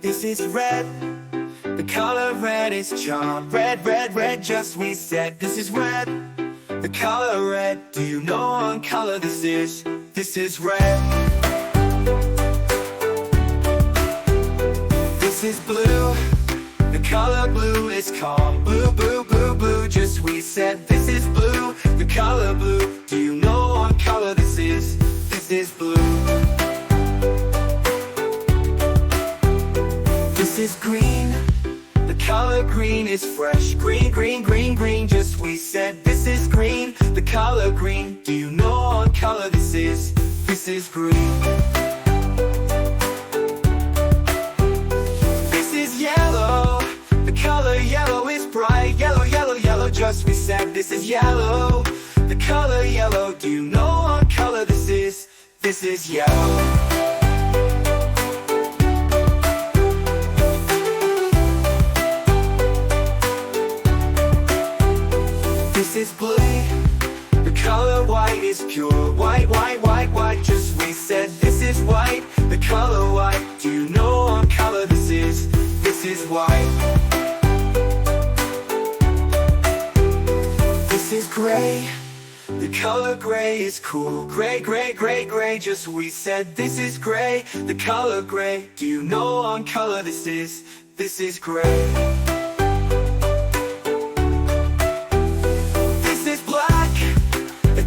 This is red. The color red is charm. Red, red, red, just we said. This is red. The color red. Do you know what color this is? This is red. This is blue. The color blue is calm. Blue, blue, blue, blue, just we said. This is blue. The color blue. Do you know what color this is? This is blue. This is green. The color green is fresh. Green, green, green, green, just we said. This is green. The color green. Do you know what color this is? This is green. This is yellow. The color yellow is bright. Yellow, yellow, yellow, just we said. This is yellow. The color yellow. Do you know what color this is? This is yellow. This is blue. The color white is pure. White, white, white, white, just we said. This is white. The color white. Do you know what color this is? This is white. This is gray. The color gray is cool. Gray, gray, gray, gray, just we said. This is gray. The color gray. Do you know what color this is? This is gray.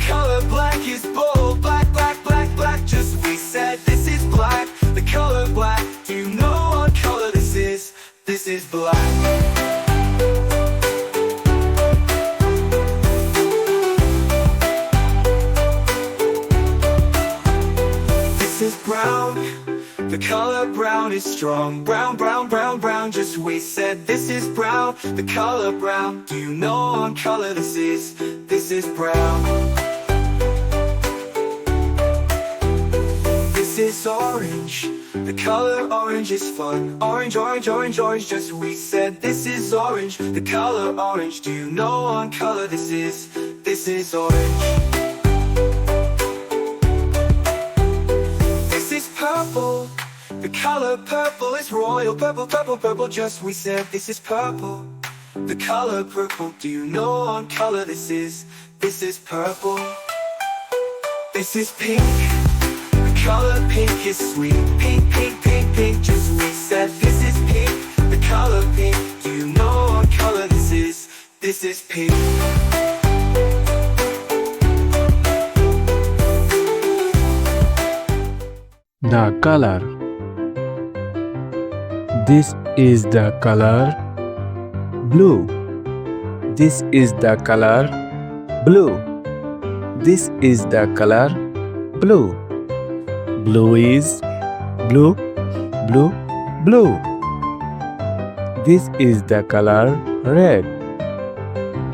Color black is bold. Black, black, black, black, just we said. This is black. The color black. Do you know what color this is? This is black. This is brown. The color brown is strong. Brown, brown, brown, brown, just we said. This is brown. The color brown. Do you know what color this is? This is brown. This is orange. The color orange is fun. Orange, orange, orange, orange, just we said. This is orange. The color orange. Do you know what color this is? This is orange. This is purple. The color purple is royal. Purple, purple, purple, just we said. This is purple. The color purple. Do you know what color this is? This is purple. This is pink. Color pink is sweet. Pink, pink, pink, pink, just we said. This is pink. The color pink. Do you know what color this is? This is pink. The color. This is the color blue. This is the color blue. This is the color blue. Blue is blue, blue, blue. This is the color red.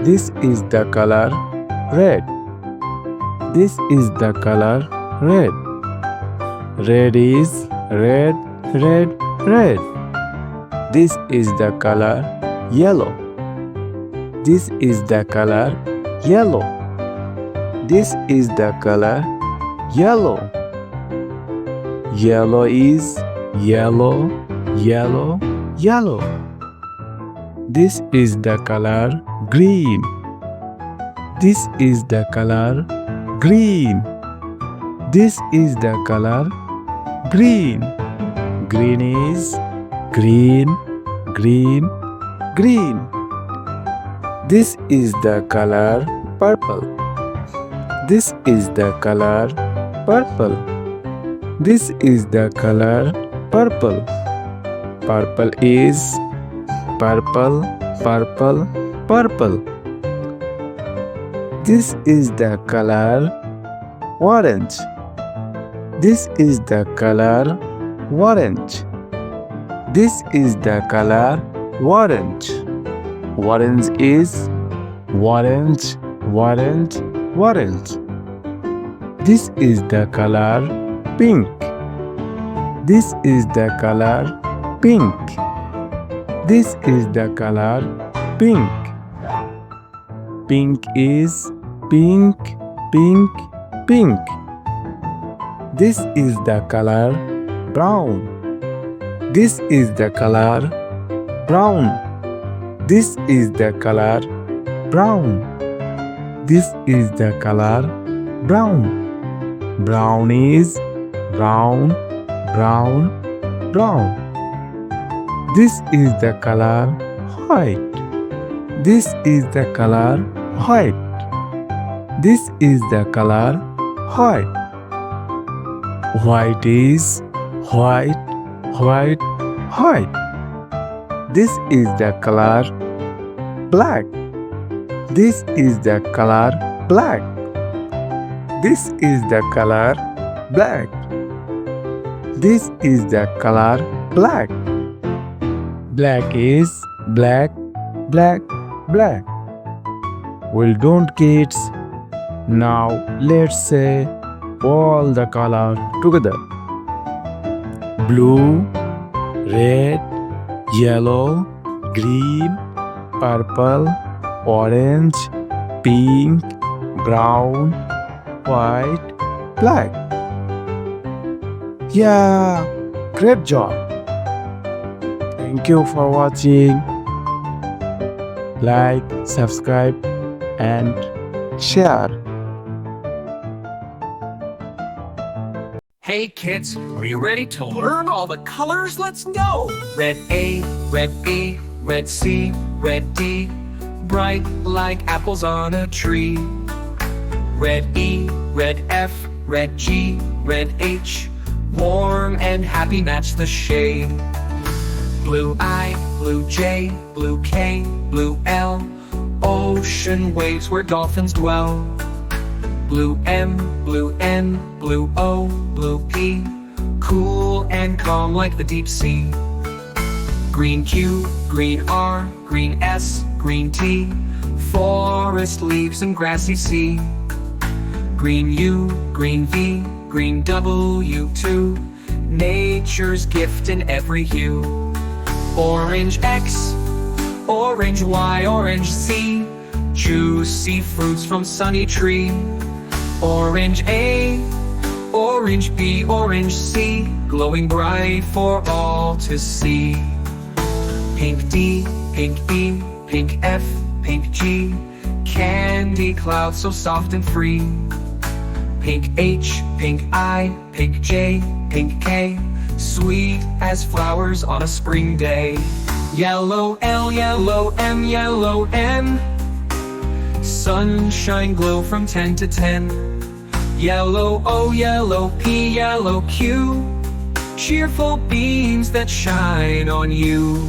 This is the color red. This is the color red. Red is red, red, red. This is the color yellow. This is the color yellow. This is the color yellow. Yellow is yellow, yellow, yellow. This is the color green. This is the color green. This is the color green. Green is green, green, green. This is the color purple. This is the color purple. This is the color purple. Purple is purple, purple, purple. This is the color orange. This is the color orange. This is the color orange. Orange is orange, orange, orange. This is the color pink. This is the color pink. This is the color pink. Pink is pink, pink, pink. This is the color brown. This is the color brown. This is the color brown. This is the color brown. Brown is brown, brown, brown. This is the color white. This is the color white. This is the color white. White is white, white, white. This is the color black. This is the color black. This is the color black. This is the color black. Black is black, black, black. Well done, kids. Now let's say all the colors together. Blue, red, yellow, green, purple, orange, pink, brown, white, black. Yeah, great job. Thank you for watching. Like, subscribe, and share. Hey kids, are you ready to learn all the colors? Let's go! Red A, red B, red C, red D, bright like apples on a tree. Red E, red F, red G, red H, warm and happy match the shade. Blue I, blue J, blue K, blue L, ocean waves where dolphins dwell. Blue M, blue N, blue O, blue P, cool and calm like the deep sea. Green Q, green R, green S, green T, forest leaves and grassy sea. Green U, green V, green W too, nature's gift in every hue. Orange X, orange Y, orange Z, juicy fruits from sunny tree. Orange A, orange B, orange C, glowing bright for all to see. Pink D, pink E, pink F, pink G, candy clouds so soft and free. Pink H, pink I, pink J, pink K, sweet as flowers on a spring day. Yellow L, yellow M, yellow N, sunshine glow from 10 to 10. Yellow O, yellow P, yellow Q, cheerful beams that shine on you.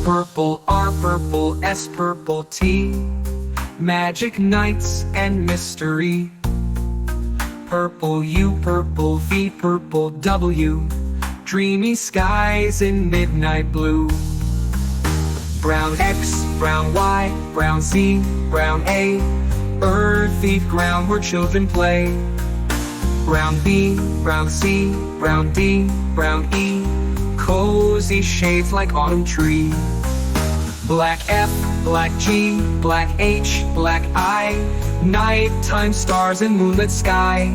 Purple R, purple S, purple T, magic nights and mystery. Purple U, purple V, purple W, dreamy skies in midnight blue. Brown X, brown Y, brown Z, brown A, earthy ground where children play. Brown B, brown C, brown D, brown E, cozy shades like autumn tree. Black F, black G, black H, black I, nighttime stars and moonlit sky.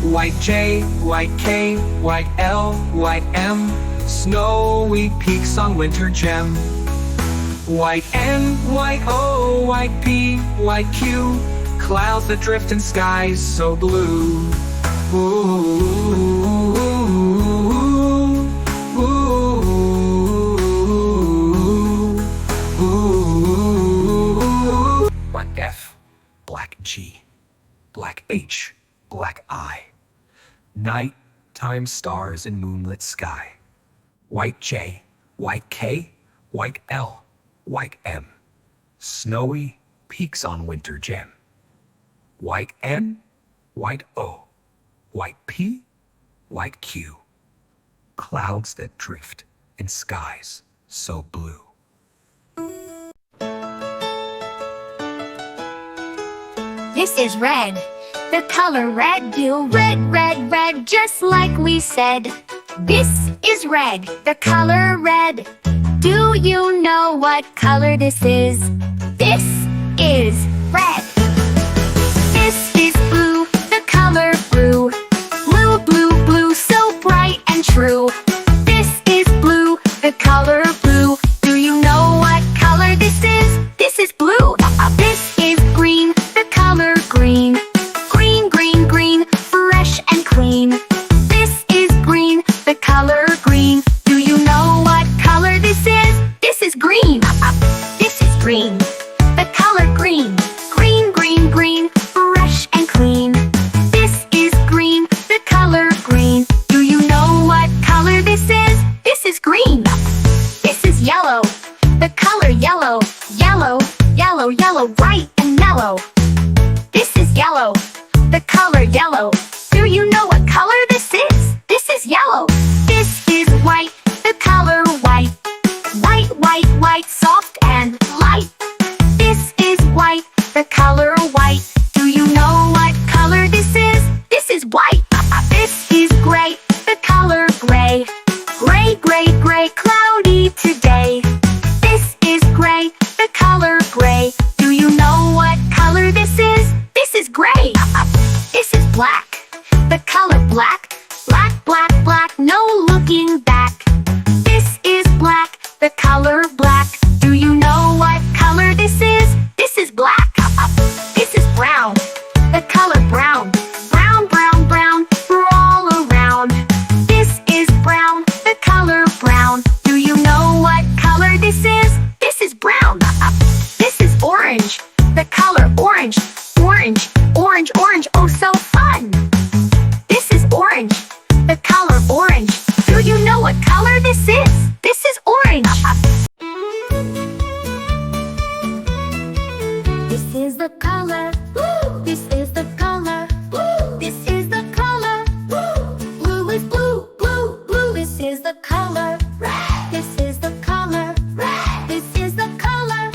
White J, white K, white L, white M, snowy peaks on winter gem. White N, white O, white P, white Q, clouds that drift in skies so blue. Ooh, ooh, ooh. Black F, black G, black H, black I, nighttime stars and moonlit sky. White J, white K, white L, white M, snowy peaks on winter gem. White N, white O, white P, white Q, clouds that drift in skies so blue. This is red. The color red, do red, red, red, just like we said. This is red, the color red. Do you know what color this is? This is red. This is blue, the color blue. Blue, blue, blue, so bright and true. This is black, black, black, black, no looking back. This is black, the color black. Do you know what color this is? This is black. This is brown, the color brown. Brown, brown, brown, we're all around. This is brown, the color brown. Do you know what color this is? This is brown. This is orange, the color orange. Orange, orange, orange, oh so fun. This is orange, the color orange. Do you know what color this is? This is orange. This is the color. This is the color. This is the color. Blue is blue, blue, blue. This is the color. This is the color. This is the color.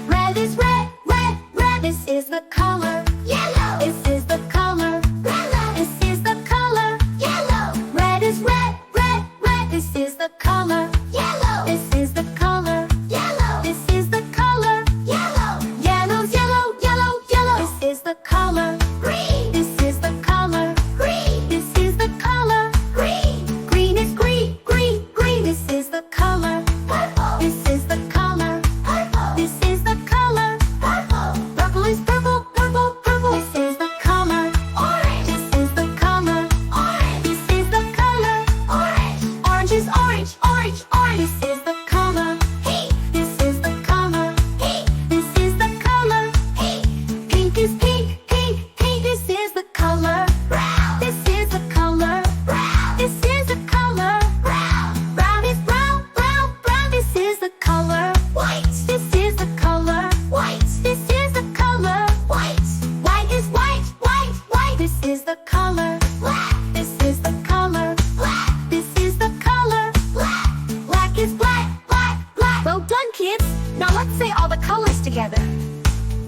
Red is red, red, red. This is the color. Yellow. This is the color. Yellow. This is the color. Yellow. Red is red, red, red. This is the color. Yellow. This is the color. Yellow. This is the color. Yellow. Yellow's yellow, yellow, yellow. This is the color. Green. This is the color. Green. This is the color. Green. Green is green, green, green. This is the color. Purple. This is the color. Purple. This is the color. Purple. Purple is purple, purple, purple. This is the color. Orange. This is the color. Orange. This is the color. Orange. Orange is orange, orange, orange. This is the color. Pink. This is the color. Pink. This is the color. Pink. Pink is pink, pink, pink. This is the color. Brown. This is the color. Brown. This is the color. Brown. Brown is brown, brown, brown. This is the color. White. This is the color. White. This is the color. White. White is white, white, white. This is the color. Black. This is the color. Black. This is the color. Black. Black is black, black, black. Well done, kids. Now let's say all the colors together.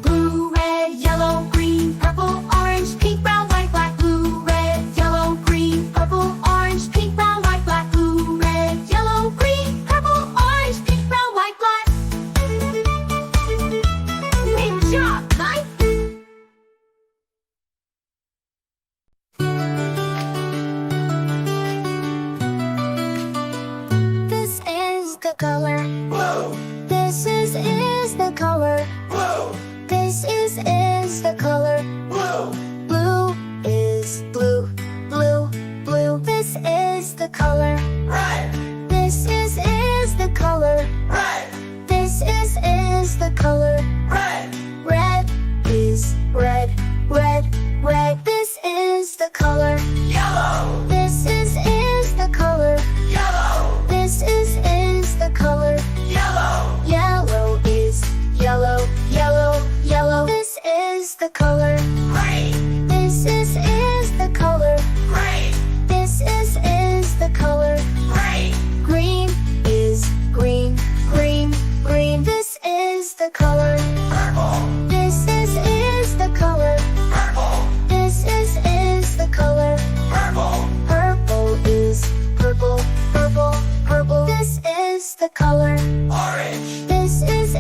Blue, red, yellow, green, purple, orange, pink, brown, white, black. Blue, red, yellow, green, purple, orange, pink, brown, white, black. Blue, red, yellow, green, purple, orange, pink, brown, white, black. Great job, guys. This is the color. Blue, This is the color. blue, This is the color. blue, Blue is blue, blue, blue. This is the color. red, This is the color. red, This is the color. red, Red is red, red, red. This is the color. yellow, This is the color. yellow, This is the color. yellow, Yellow is yellow, yellow, yellow. This is the color. green, This is the color. green, This is the color. green, Green is green, green, green. This is the color. purple, This is the color. purple, This is the color. purple, Purple is purple, purple, purple. This is the color. orange, This is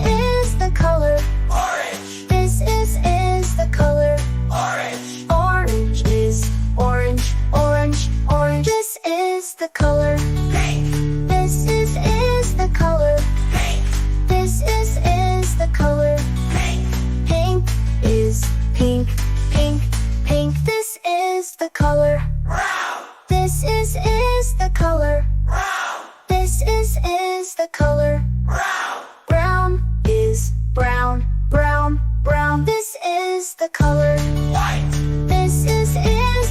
the color. orange, This is the color. orange, Orange is orange, orange, orange. This is the color. pink, This is the color. pink, This is the color. pink, Pink is pink, pink, pink. This is the color. brown, This is the color. brown, This is the color. brown, Brown is brown, brown, brown. This is the color. white, This is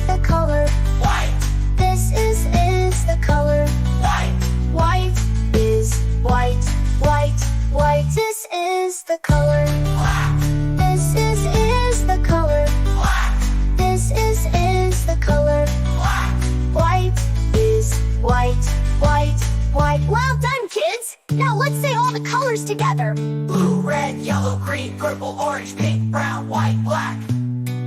the color. white, This is the color. white, White is white, white, white. This is the color. black, This is the color. black, This is the color. black, White is white, white, white. Well done, kids. Now let's say all the colors together. blue, red, yellow, green, purple, orange, pink, brown, white, black.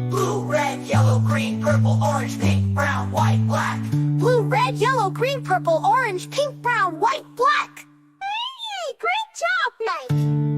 Blue, red, yellow, green, purple, orange, pink, brown, white, black. Blue, red, yellow, green, purple, orange, pink, brown, white, black. Hey, great job, Mike.